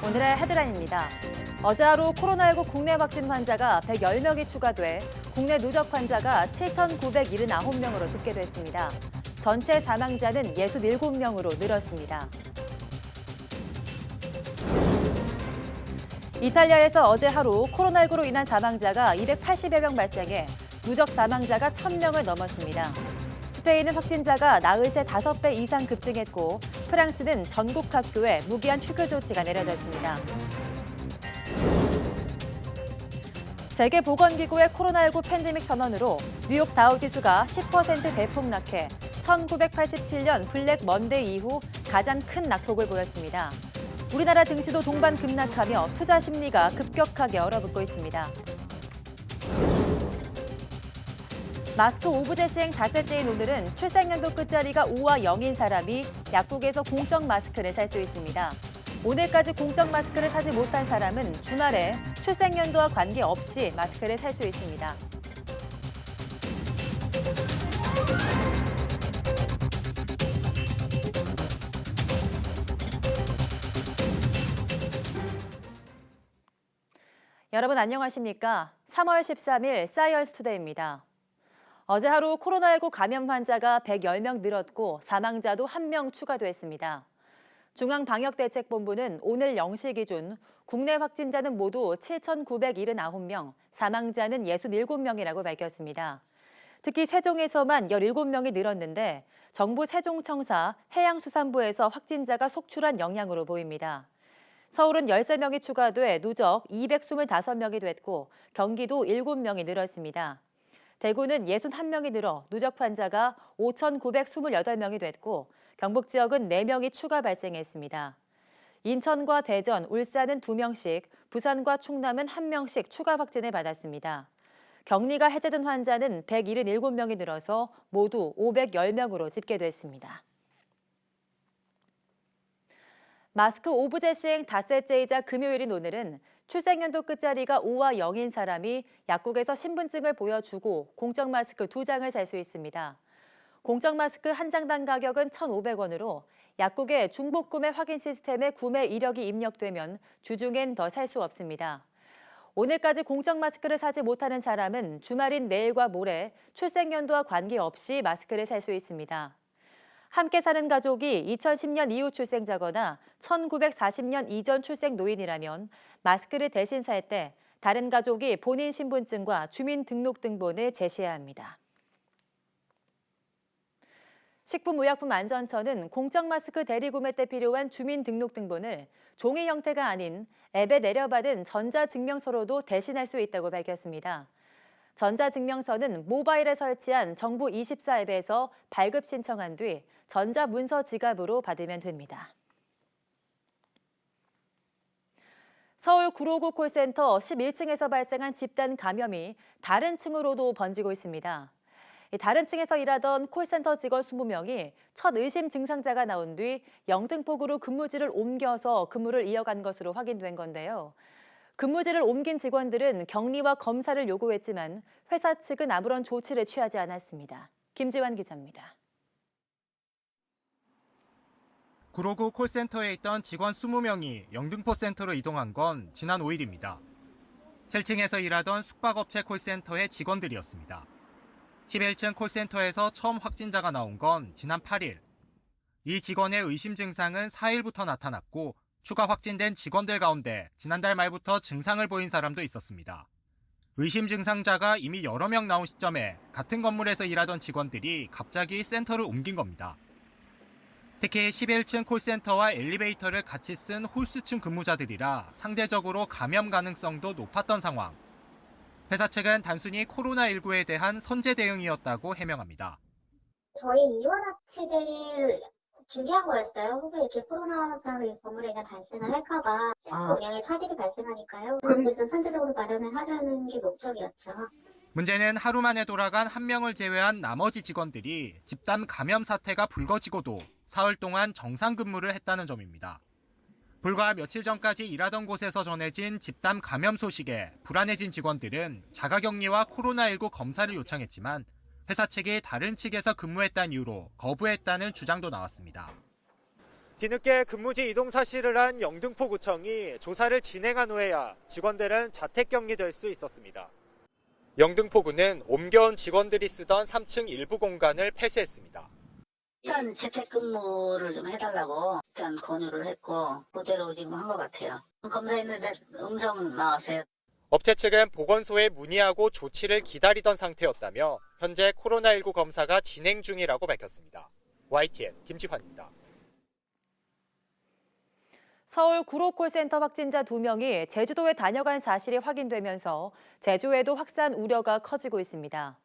오늘의 헤드라인입니다. 어제 하루 코로나19 국내 확진 환자가 110명이 추가돼 국내 누적 환자가 7,979명으로 집계됐습니다. 전체 사망자는 67명으로 늘었습니다. 이탈리아에서 어제 하루 코로나19로 인한 사망자가 280여 명 발생해 누적 사망자가 1,000명을 넘었습니다. 스페인은 확진자가 나흘 새 5배 이상 급증했고 프랑스는 전국 학교에 무기한 휴교 조치가 내려졌습니다. 세계보건기구의 코로나19 팬데믹 선언으로 뉴욕 다우지수가 10% 대폭락해 1987년 블랙 먼데이 이후 가장 큰 낙폭을 보였습니다. 우리나라 증시도 동반 급락하며 투자 심리가 급격하게 얼어붙고 있습니다. 마스크 오브제 시행 닷새째인 오늘은 출생연도 끝자리가 5와 0인 사람이 약국에서 공적 마스크를 살 수 있습니다. 오늘까지 공적 마스크를 사지 못한 사람은 주말에 출생연도와 관계없이 마스크를 살 수 있습니다. 여러분 안녕하십니까? 3월 13일 사이언스 투데이입니다. 어제 하루 코로나19 감염 환자가 110명 늘었고 사망자도 1명 추가됐습니다. 중앙방역대책본부는 오늘 0시 기준 국내 확진자는 모두 7,979명, 사망자는 67명이라고 밝혔습니다. 특히 세종에서만 17명이 늘었는데 정부 세종청사 해양수산부에서 확진자가 속출한 영향으로 보입니다. 서울은 13명이 추가돼 누적 225명이 됐고 경기도 7명이 늘었습니다. 대구는 61명이 늘어 누적 환자가 5,928명이 됐고 경북 지역은 4명이 추가 발생했습니다. 인천과 대전, 울산은 2명씩, 부산과 충남은 1명씩 추가 확진을 받았습니다. 격리가 해제된 환자는 177명이 늘어서 모두 510명으로 집계됐습니다. 마스크 오브제 시행 닷새째이자 금요일인 오늘은 출생연도 끝자리가 5와 0인 사람이 약국에서 신분증을 보여주고 공적 마스크 2장을 살 수 있습니다. 공적 마스크 한 장당 가격은 1,500원으로 약국의 중복 구매 확인 시스템에 구매 이력이 입력되면 주중엔 더 살 수 없습니다. 오늘까지 공적 마스크를 사지 못하는 사람은 주말인 내일과 모레 출생연도와 관계없이 마스크를 살 수 있습니다. 함께 사는 가족이 2010년 이후 출생자거나 1940년 이전 출생 노인이라면 마스크를 대신 살 때 다른 가족이 본인 신분증과 주민등록등본을 제시해야 합니다. 식품의약품안전처는 공적 마스크 대리구매 때 필요한 주민등록등본을 종이 형태가 아닌 앱에 내려받은 전자증명서로도 대신할 수 있다고 밝혔습니다. 전자증명서는 모바일에 설치한 정부 24 앱에서 발급 신청한 뒤 전자문서 지갑으로 받으면 됩니다. 서울 구로구 콜센터 11층에서 발생한 집단 감염이 다른 층으로도 번지고 있습니다. 다른 층에서 일하던 콜센터 직원 20명이 첫 의심 증상자가 나온 뒤 영등포구로 근무지를 옮겨서 근무를 이어간 것으로 확인된 건데요. 근무지를 옮긴 직원들은 격리와 검사를 요구했지만 회사 측은 아무런 조치를 취하지 않았습니다. 김지환 기자입니다. 구로구 콜센터에 있던 직원 20명이 영등포 센터로 이동한 건 지난 5일입니다. 7층에서 일하던 숙박업체 콜센터의 직원들이었습니다. 11층 콜센터에서 처음 확진자가 나온 건 지난 8일. 이 직원의 의심 증상은 4일부터 나타났고 추가 확진된 직원들 가운데 지난달 말부터 증상을 보인 사람도 있었습니다. 의심 증상자가 이미 여러 명 나온 시점에 같은 건물에서 일하던 직원들이 갑자기 센터를 옮긴 겁니다. 특히 11층 콜센터와 엘리베이터를 같이 쓴 홀수층 근무자들이라 상대적으로 감염 가능성도 높았던 상황. 회사 측은 단순히 코로나19에 대한 선제 대응이었다고 해명합니다. 저희 이원화 체제를 준비한 거였어요. 혹시 이렇게 코로나가 건물에 발생을 할까봐 센터 운영에 차질이 발생하니까요. 그래서 선제적으로 마련을 하려는 게 목적이었죠. 문제는 하루 만에 돌아간 한 명을 제외한 나머지 직원들이 집단 감염 사태가 불거지고도 사흘 동안 정상 근무를 했다는 점입니다. 불과 며칠 전까지 일하던 곳에서 전해진 집단 감염 소식에 불안해진 직원들은 자가격리와 코로나19 검사를 요청했지만 회사 측이 다른 측에서 근무했다는 이유로 거부했다는 주장도 나왔습니다. 뒤늦게 근무지 이동 사실을 한 영등포구청이 조사를 진행한 후에야 직원들은 자택격리될 수 있었습니다. 영등포구는 옮겨온 직원들이 쓰던 3층 일부 공간을 폐쇄했습니다. 일단 재택근무를 좀 해달라고 일단 권유를 했고 그대로 지금 한 것 같아요. 검사했는데 음성 나왔어요. 업체 측은 보건소에 문의하고 조치를 기다리던 상태였다며 현재 코로나19 검사가 진행 중이라고 밝혔습니다. YTN 김지환입니다. 서울 구로콜센터 확진자 2명이 제주도에 다녀간 사실이 확인되면서 제주에도 확산 우려가 커지고 있습니다.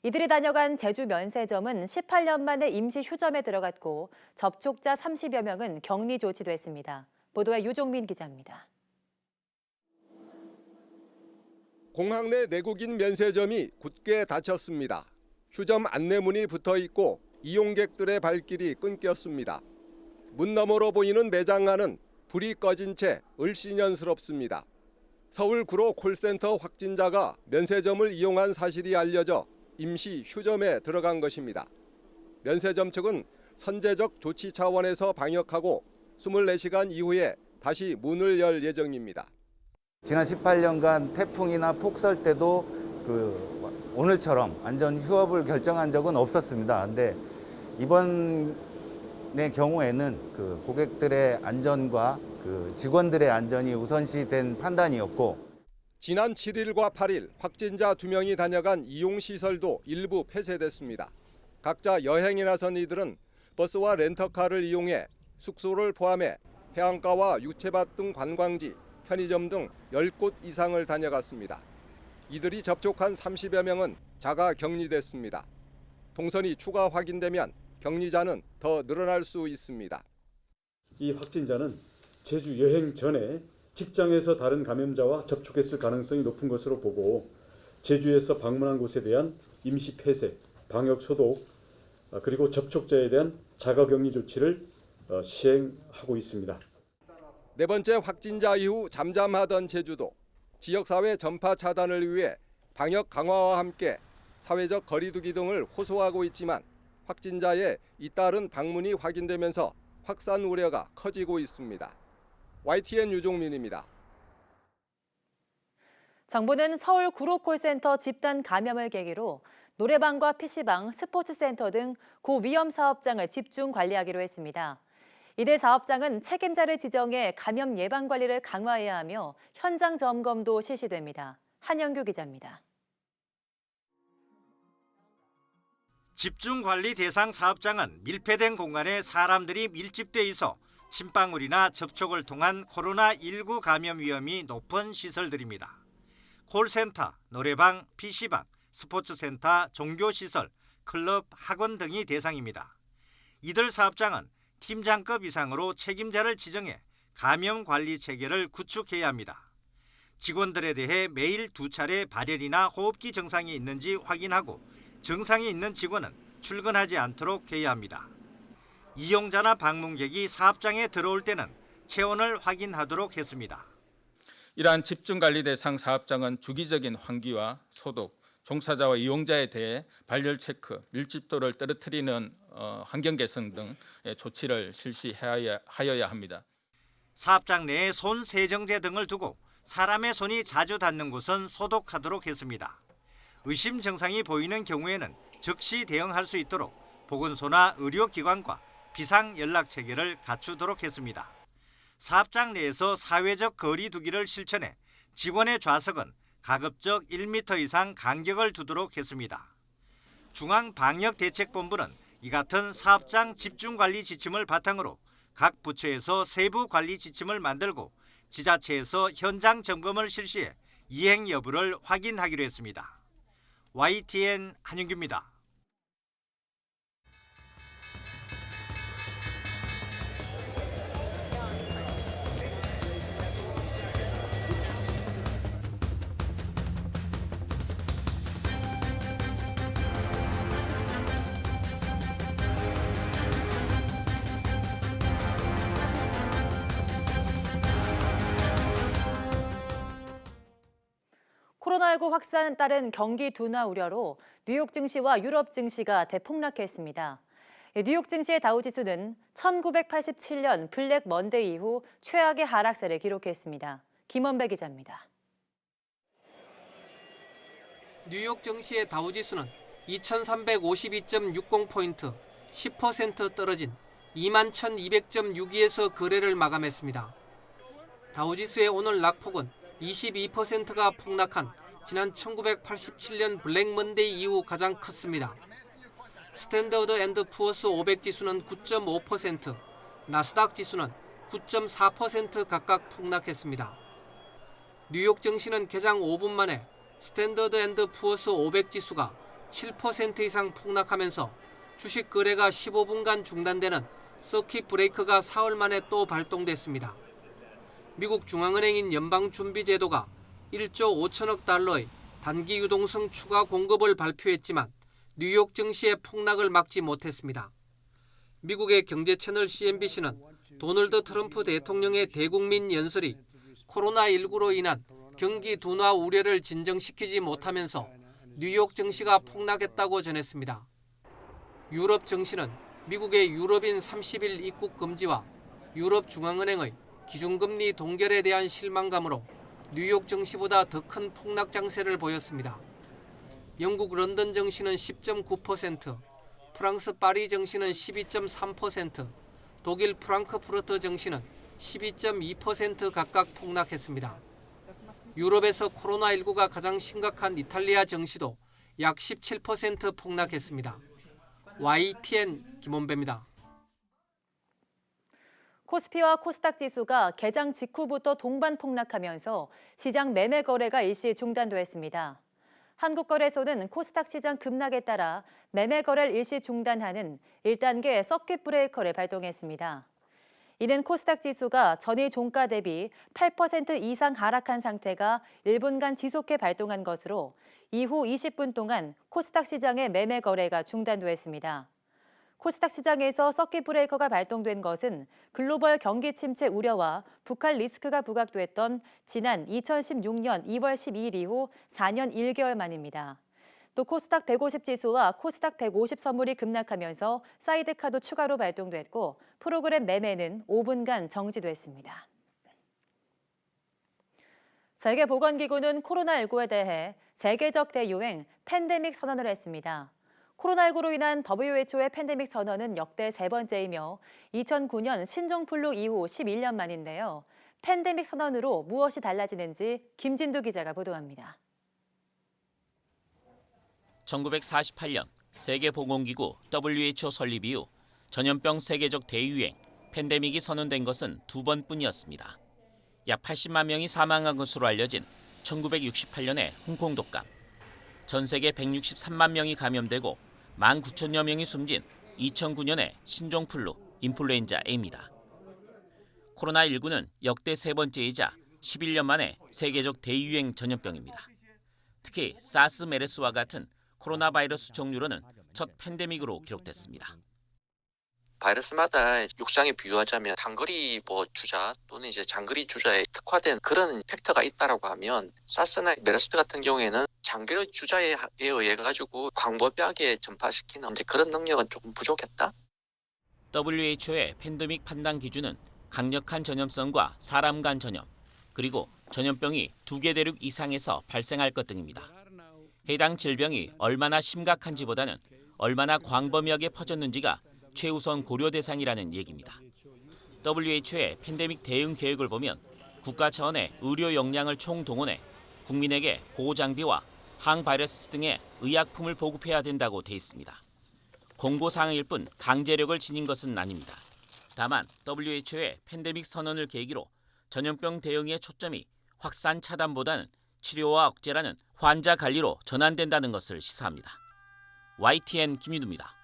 이들이 다녀간 제주 면세점은 18년 만에 임시 휴점에 들어갔고 접촉자 30여 명은 격리 조치됐습니다. 보도에 유종민 기자입니다. 공항 내 내국인 면세점이 굳게 닫혔습니다. 휴점 안내문이 붙어 있고 이용객들의 발길이 끊겼습니다. 문 너머로 보이는 매장 안은 불이 꺼진 채 을씨년스럽습니다. 서울 구로 콜센터 확진자가 면세점을 이용한 사실이 알려져 임시 휴점에 들어간 것입니다. 면세점 측은 선제적 조치 차원에서 방역하고 24시간 이후에 다시 문을 열 예정입니다. 지난 18년간 태풍이나 폭설 때도 오늘처럼 안전 휴업을 결정한 적은 없었습니다. 근데 이번의 경우에는 고객들의 안전과 직원들의 안전이 우선시된 판단이었고, 지난 7일과 8일 확진자 2명이 다녀간 이용시설도 일부 폐쇄됐습니다. 각자 여행에 나선 이들은 버스와 렌터카를 이용해 숙소를 포함해 해안가와 유채밭 등 관광지, 편의점 등 10곳 이상을 다녀갔습니다. 이들이 접촉한 30여 명은 자가 격리됐습니다. 동선이 추가 확인되면 격리자는 더 늘어날 수 있습니다. 이 확진자는 제주 여행 전에 직장에서 다른 감염자와 접촉했을 가능성이 높은 것으로 보고 제주에서 방문한 곳에 대한 임시 폐쇄, 방역 소독, 그리고 접촉자에 대한 자가격리 조치를 시행하고 있습니다. 네 번째 확진자 이후 잠잠하던 제주도, 지역사회 전파 차단을 위해 방역 강화와 함께 사회적 거리두기 등을 호소하고 있지만 확진자의 잇따른 방문이 확인되면서 확산 우려가 커지고 있습니다. YTN 유종민입니다. 정부는 서울 구로콜센터 집단 감염을 계기로 노래방과 PC방, 스포츠센터 등 고위험 사업장을 집중 관리하기로 했습니다. 이들 사업장은 책임자를 지정해 감염 예방 관리를 강화해야 하며 현장 점검도 실시됩니다. 한영규 기자입니다. 집중관리 대상 사업장은 밀폐된 공간에 사람들이 밀집돼 있어 침방울이나 접촉을 통한 코로나19 감염 위험이 높은 시설들입니다. 콜센터, 노래방, PC방, 스포츠센터, 종교시설, 클럽, 학원 등이 대상입니다. 이들 사업장은 팀장급 이상으로 책임자를 지정해 감염 관리 체계를 구축해야 합니다. 직원들에 대해 매일 2차례 발열이나 호흡기 증상이 있는지 확인하고 증상이 있는 직원은 출근하지 않도록 해야 합니다. 이용자나 방문객이 사업장에 들어올 때는 체온을 확인하도록 했습니다. 이러한 집중관리 대상 사업장은 주기적인 환기와 소독, 종사자와 이용자에 대해 발열 체크, 밀집도를 떨어뜨리는 환경 개선 등 조치를 실시하여야 합니다. 사업장 내에 손 세정제 등을 두고 사람의 손이 자주 닿는 곳은 소독하도록 했습니다. 의심 증상이 보이는 경우에는 즉시 대응할 수 있도록 보건소나 의료기관과 비상 연락 체계를 갖추도록 했습니다. 사업장 내에서 사회적 거리 두기를 실천해 직원의 좌석은 가급적 1m 이상 간격을 두도록 했습니다. 중앙방역대책본부는 이 같은 사업장 집중관리 지침을 바탕으로 각 부처에서 세부 관리 지침을 만들고 지자체에서 현장 점검을 실시해 이행 여부를 확인하기로 했습니다. YTN 한윤규입니다. 코로나19 확산에 따른 경기 둔화 우려로 뉴욕 증시와 유럽 증시가 대폭락했습니다. 뉴욕 증시의 다우지수는 1987년 블랙 먼데이 이후 최악의 하락세를 기록했습니다. 김원배 기자입니다. 뉴욕 증시의 다우지수는 2352.60포인트, 10% 떨어진 21,200.62에서 거래를 마감했습니다. 다우지수의 오늘 낙폭은 22%가 폭락한 지난 1987년 블랙 먼데이 이후 가장 컸습니다. 스탠더드 앤드 푸어스 500 지수는 9.5%, 나스닥 지수는 9.4% 각각 폭락했습니다. 뉴욕 증시는 개장 5분 만에 스탠더드 앤드 푸어스 500 지수가 7% 이상 폭락하면서 주식 거래가 15분간 중단되는 서킷 브레이크가 사흘 만에 또 발동됐습니다. 미국 중앙은행인 연방준비제도가 1조 5천억 달러의 단기 유동성 추가 공급을 발표했지만 뉴욕 증시의 폭락을 막지 못했습니다. 미국의 경제 채널 CNBC는 도널드 트럼프 대통령의 대국민 연설이 코로나19로 인한 경기 둔화 우려를 진정시키지 못하면서 뉴욕 증시가 폭락했다고 전했습니다. 유럽 증시는 미국의 유럽인 30일 입국 금지와 유럽 중앙은행의 기준금리 동결에 대한 실망감으로 뉴욕 증시보다 더 큰 폭락 장세를 보였습니다. 영국 런던 증시는 10.9%, 프랑스 파리 증시는 12.3%, 독일 프랑크푸르트 증시는 12.2% 각각 폭락했습니다. 유럽에서 코로나19가 가장 심각한 이탈리아 증시도 약 17% 폭락했습니다. YTN 김원배입니다. 코스피와 코스닥 지수가 개장 직후부터 동반 폭락하면서 시장 매매 거래가 일시 중단됐습니다. 한국거래소는 코스닥 시장 급락에 따라 매매 거래를 일시 중단하는 1단계 서킷 브레이커를 발동했습니다. 이는 코스닥 지수가 전일 종가 대비 8% 이상 하락한 상태가 1분간 지속해 발동한 것으로 이후 20분 동안 코스닥 시장의 매매 거래가 중단됐습니다. 코스닥 시장에서 서킷 브레이커가 발동된 것은 글로벌 경기 침체 우려와 북한 리스크가 부각됐던 지난 2016년 2월 12일 이후 4년 1개월 만입니다. 또 코스닥 150 지수와 코스닥 150 선물이 급락하면서 사이드카도 추가로 발동됐고 프로그램 매매는 5분간 정지됐습니다. 세계보건기구는 코로나19에 대해 세계적 대유행 팬데믹 선언을 했습니다. 코로나19로 인한 WHO의 팬데믹 선언은 역대 세 번째이며 2009년 신종플루 이후 11년 만인데요. 팬데믹 선언으로 무엇이 달라지는지 김진두 기자가 보도합니다. 1948년 세계보건기구 WHO 설립 이후 전염병 세계적 대유행, 팬데믹이 선언된 것은 두 번뿐이었습니다. 약 80만 명이 사망한 것으로 알려진 1968년의 홍콩 독감, 전 세계 163만 명이 감염되고 19,000여 명이 숨진 2009년의 신종플루, 인플루엔자 A입니다. 코로나19는 역대 세 번째이자 11년 만에 세계적 대유행 전염병입니다. 특히 사스 메르스와 같은 코로나 바이러스 종류로는 첫 팬데믹으로 기록됐습니다. 바이러스마다 육상에 비유하자면 단거리 주자 또는 이제 장거리 주자에 특화된 그런 팩터가 있다라고 하면 사스나 메르스 같은 경우에는 장거리 주자에 의해 가지고 광범위하게 전파시키는 이제 그런 능력은 조금 부족했다. WHO의 팬데믹 판단 기준은 강력한 전염성과 사람 간 전염, 그리고 전염병이 2개 대륙 이상에서 발생할 것 등입니다. 해당 질병이 얼마나 심각한지보다는 얼마나 광범위하게 퍼졌는지가 최우선 고려 대상이라는 얘기입니다. WHO의 팬데믹 대응 계획을 보면 국가 차원의 의료 역량을 총동원해 국민에게 보호장비와 항바이러스 등의 의약품을 보급해야 된다고 돼 있습니다. 공고사항일 뿐 강제력을 지닌 것은 아닙니다. 다만 WHO의 팬데믹 선언을 계기로 전염병 대응의 초점이 확산 차단보다는 치료와 억제라는 환자 관리로 전환된다는 것을 시사합니다. YTN 김유두입니다.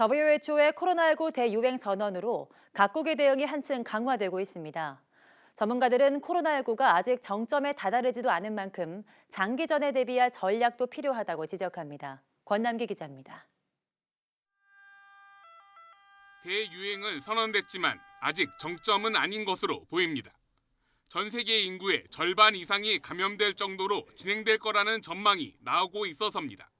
WHO의 코로나19 대유행 선언으로 각국의 대응이 한층 강화되고 있습니다. 전문가들은 코로나19가 아직 정점에 다다르지도 않은 만큼 장기전에 대비할 전략도 필요하다고 지적합니다. 권남기 기자입니다. 대유행은 선언됐지만 아직 정점은 아닌 것으로 보입니다. 전 세계 인구의 절반 이상이 감염될 정도로 진행될 거라는 전망이 나오고 있어서입니다.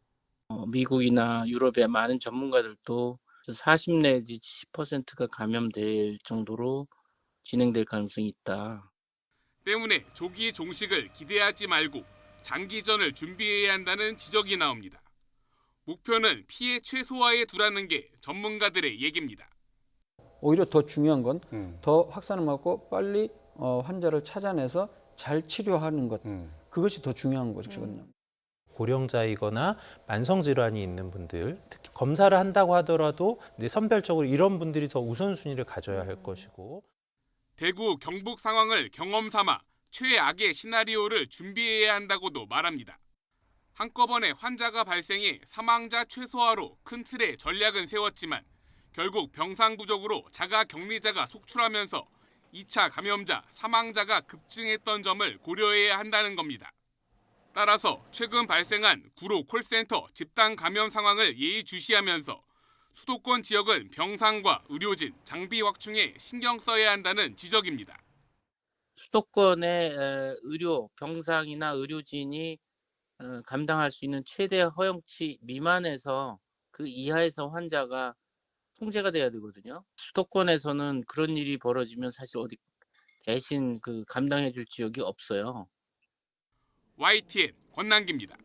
미국이나 유럽의 많은 전문가들도 40 내지 70%가 감염될 정도로 진행될 가능성이 있다. 때문에 조기 종식을 기대하지 말고 장기전을 준비해야 한다는 지적이 나옵니다. 목표는 피해 최소화에 두라는 게 전문가들의 얘기입니다. 오히려 더 중요한 건 더 확산을 막고 빨리 환자를 찾아내서 잘 치료하는 것. 그것이 더 중요한 것이거든요. 고령자이거나 만성질환이 있는 분들, 특히 검사를 한다고 하더라도 이제 선별적으로 이런 분들이 더 우선순위를 가져야 할 것이고. 대구, 경북 상황을 경험 삼아 최악의 시나리오를 준비해야 한다고도 말합니다. 한꺼번에 환자가 발생해 사망자 최소화로 큰 틀의 전략은 세웠지만 결국 병상 부족으로 자가 격리자가 속출하면서 2차 감염자, 사망자가 급증했던 점을 고려해야 한다는 겁니다. 따라서 최근 발생한 구로 콜센터 집단 감염 상황을 예의주시하면서 수도권 지역은 병상과 의료진, 장비 확충에 신경 써야 한다는 지적입니다. 수도권의 의료, 병상이나 의료진이 감당할 수 있는 최대 허용치 미만에서 그 이하에서 환자가 통제가 돼야 되거든요. 수도권에서는 그런 일이 벌어지면 사실 어디 대신 감당해 줄 지역이 없어요. YTN 권남기입니다.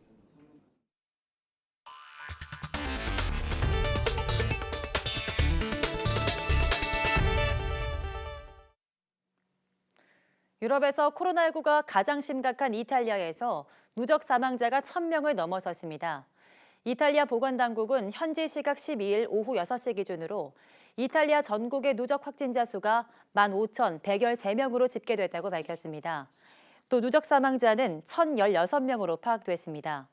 유럽에서 코로나19가 가장 심각한 이탈리아에서 누적 사망자가 1,000명을 넘어섰습니다. 이탈리아 보건당국은 현지 시각 12일 오후 6시 기준으로 이탈리아 전국의 누적 확진자 수가 15,113명으로 집계됐다고 밝혔습니다. 또 누적 사망자는 1,016명으로 파악됐습니다.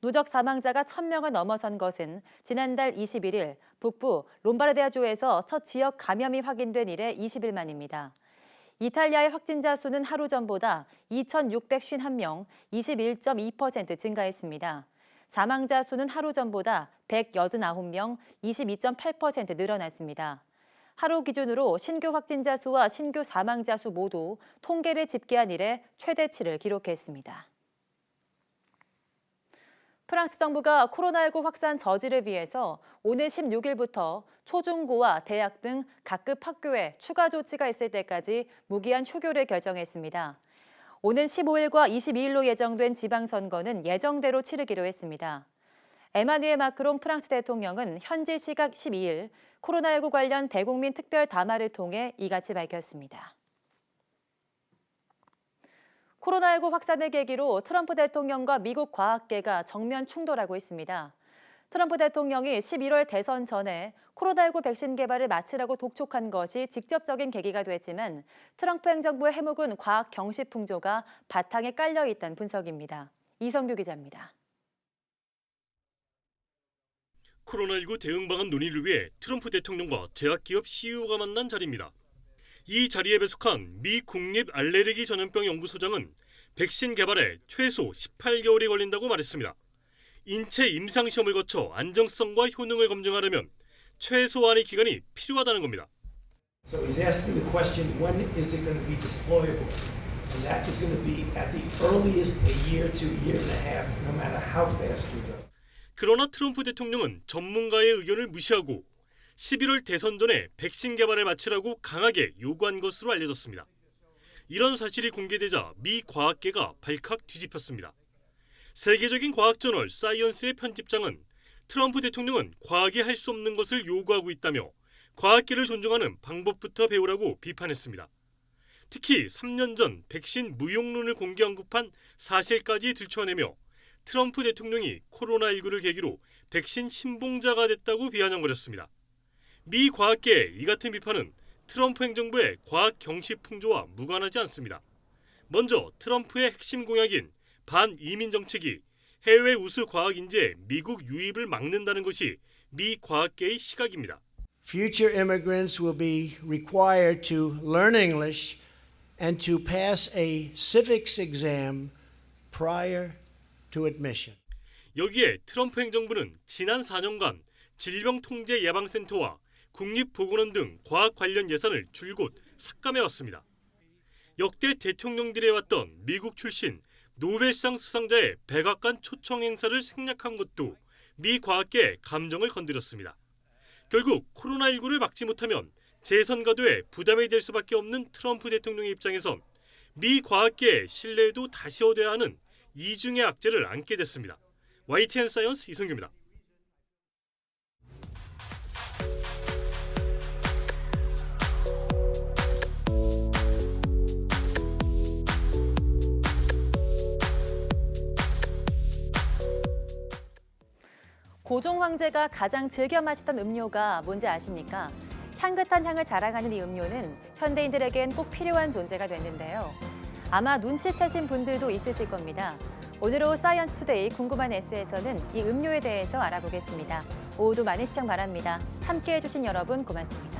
누적 사망자가 1,000명을 넘어선 것은 지난달 21일 북부 롬바르디아주에서 첫 지역 감염이 확인된 이래 20일 만입니다. 이탈리아의 확진자 수는 하루 전보다 2,651명, 21.2% 증가했습니다. 사망자 수는 하루 전보다 189명, 22.8% 늘어났습니다. 하루 기준으로 신규 확진자 수와 신규 사망자 수 모두 통계를 집계한 이래 최대치를 기록했습니다. 프랑스 정부가 코로나19 확산 저지를 위해서 오늘 16일부터 초중고와 대학 등 각급 학교에 추가 조치가 있을 때까지 무기한 휴교를 결정했습니다. 오는 15일과 22일로 예정된 지방선거는 예정대로 치르기로 했습니다. 에마뉘엘 마크롱 프랑스 대통령은 현지 시각 12일 코로나19 관련 대국민 특별 담화를 통해 이같이 밝혔습니다. 코로나19 확산을 계기로 트럼프 대통령과 미국 과학계가 정면 충돌하고 있습니다. 트럼프 대통령이 11월 대선 전에 코로나19 백신 개발을 마치라고 독촉한 것이 직접적인 계기가 됐지만 트럼프 행정부의 해묵은 과학 경시 풍조가 바탕에 깔려 있다는 분석입니다. 이성규 기자입니다. 코로나19 대응 방안 논의를 위해 트럼프 대통령과 제약기업 CEO가 만난 자리입니다. 이 자리에 배석한 미 국립 알레르기 전염병 연구소장은 백신 개발에 최소 18개월이 걸린다고 말했습니다. 인체 임상시험을 거쳐 안정성과 효능을 검증하려면 최소한의 기간이 필요하다는 겁니다. So he's asking the question, when is it going to be deployable? And that is going to be at the earliest a year to a year and a half, no matter how fast you go. 그러나 트럼프 대통령은 전문가의 의견을 무시하고 11월 대선 전에 백신 개발을 마치라고 강하게 요구한 것으로 알려졌습니다. 이런 사실이 공개되자 미 과학계가 발칵 뒤집혔습니다. 세계적인 과학저널 사이언스의 편집장은 트럼프 대통령은 과학이 할 수 없는 것을 요구하고 있다며 과학계를 존중하는 방법부터 배우라고 비판했습니다. 특히 3년 전 백신 무용론을 공개 언급한 사실까지 들춰내며 트럼프 대통령이 코로나19를 계기로 백신 신봉자가 됐다고 비아냥거렸습니다. 미 과학계의 이 같은 비판은 트럼프 행정부의 과학 경시 풍조와 무관하지 않습니다. 먼저 트럼프의 핵심 공약인 반이민 정책이 해외 우수 과학 인재의 미국 유입을 막는다는 것이 미 과학계의 시각입니다. Future immigrants will be required to learn English and to pass a civics exam prior to admission. 여기에 트럼프 행정부는 지난 4년간 질병통제예방센터와 국립보건원 등 과학 관련 예산을 줄곧 삭감해왔습니다. 역대 대통령들이 해왔던 미국 출신 노벨상 수상자의 백악관 초청 행사를 생략한 것도 미 과학계의 감정을 건드렸습니다. 결국 코로나19를 막지 못하면 재선거도에 부담이 될 수밖에 없는 트럼프 대통령의 입장에선 미 과학계의 신뢰도 다시 얻어야 하는 이중의 악재를 안게 됐습니다. YTN 사이언스 이성규입니다. 고종 황제가 가장 즐겨 마시던 음료가 뭔지 아십니까? 향긋한 향을 자랑하는 이 음료는 현대인들에겐 꼭 필요한 존재가 됐는데요. 아마 눈치채신 분들도 있으실 겁니다. 오늘 오후 사이언스 투데이 궁금한 S에서는 이 음료에 대해서 알아보겠습니다. 오후도 많은 시청 바랍니다. 함께해 주신 여러분 고맙습니다.